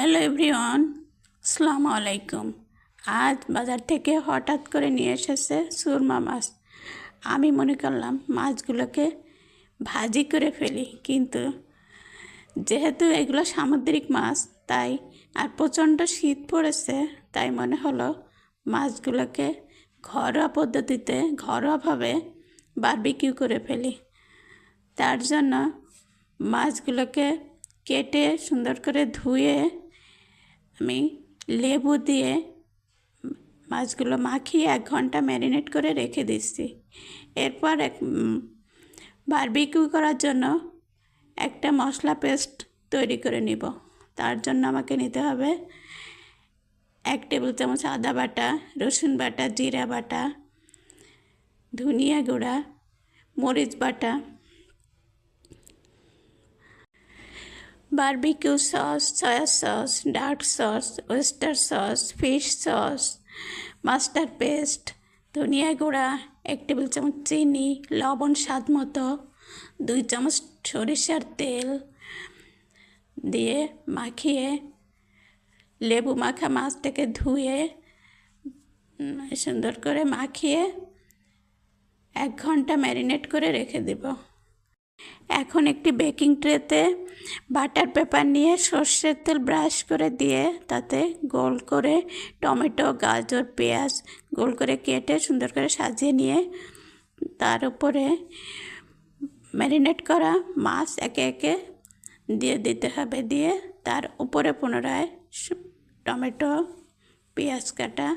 Hello everyone, আসসালামু আলাইকুম। আজ বাজার থেকে হঠাৎ করে নিয়ে এসেছে সুরমা মাছ। আমি মনে করলাম মাছগুলোকে ভাজি করে ফেলি, কিন্তু যেহেতু এগুলো সামুদ্রিক মাছ তাই আর প্রচণ্ড শীত পড়েছে, তাই মনে হলো মাছগুলোকে ঘরোয়া পদ্ধতিতে ঘরোয়াভাবে বারবিকিউ করে ফেলি। তার জন্য মাছগুলোকে কেটে সুন্দর করে ধুয়ে আমি লেবু দিয়ে মাছগুলো মাখিয়ে 1 ঘন্টা ম্যারিনেট করে রেখে দিচ্ছি। এরপর বারবিকিউ করার জন্য একটা মশলা পেস্ট তৈরি করে নিব। তার জন্য আমাকে নিতে হবে 1 টেবিল চামচ আদা বাটা, রসুন বাটা, জিরা বাটা, ধনিয়া গুঁড়া, মরিচ বাটা, barbecue sauce, soya sauce, dark sauce, oyster sauce, fish sauce, mustard paste, ধনিয়া গুঁড়া, 1 টেবিল চামচ চিনি, লবণ স্বাদ মতো, 2 চামচ সরিষার তেল দিয়ে মাখিয়ে লেবু মাখা মাছটাকে ধুয়ে সুন্দর করে মাখিয়ে 1 ঘন্টা ম্যারিনেট করে রেখে দেব। এখন একটি বেকিং ট্রেতে বাটার পেপার নিয়ে সর্ষের তেল ব্রাশ করে দিয়ে তাতে গোল করে টমেটো, গাজর, পেঁয়াজ গোল করে কেটে সুন্দর করে সাজিয়ে নিয়ে তার উপরে ম্যারিনেট করা মাছ একে একে দিয়ে দিতে হবে। দিয়ে তার উপরে পুনরায় টমেটো, পেঁয়াজ কাটা,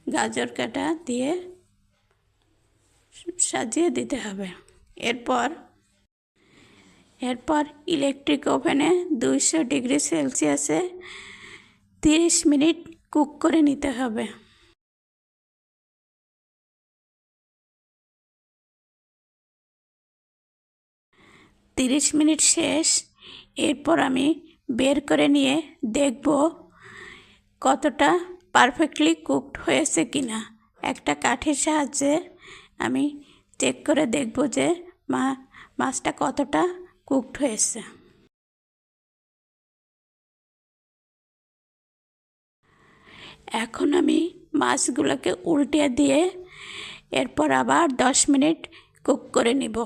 গাজর কাটা দিয়ে সাজিয়ে দিতে হবে। এরপর ইলেকট্রিক ওভেনে 200 ডিগ্রি সেলসিয়াসে 30 মিনিট কুক করে নিতে হবে। তিরিশ মিনিট শেষ। এরপর আমি বের করে নিয়ে দেখব কতটা পারফেক্টলি কুকড হয়েছে কিনা। একটা কাঠির সাহায্যে আমি চেক করে দেখব যে মাছটা কতটা কুকড হয়েছে। এখন আমি মাছগুলোকে উল্টে দিয়ে এরপর আবার 10 মিনিট কুক করে নিব।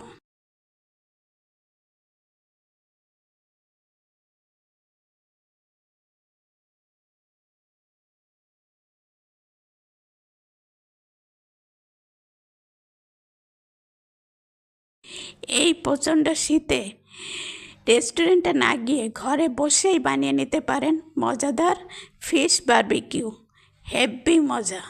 এই প্রচণ্ড শীতে রেস্টুরেন্টে না গিয়ে ঘরে বসেই বানিয়ে নিতে পারেন মজাদার ফিশ বারবিকিউ। হেভি মজা।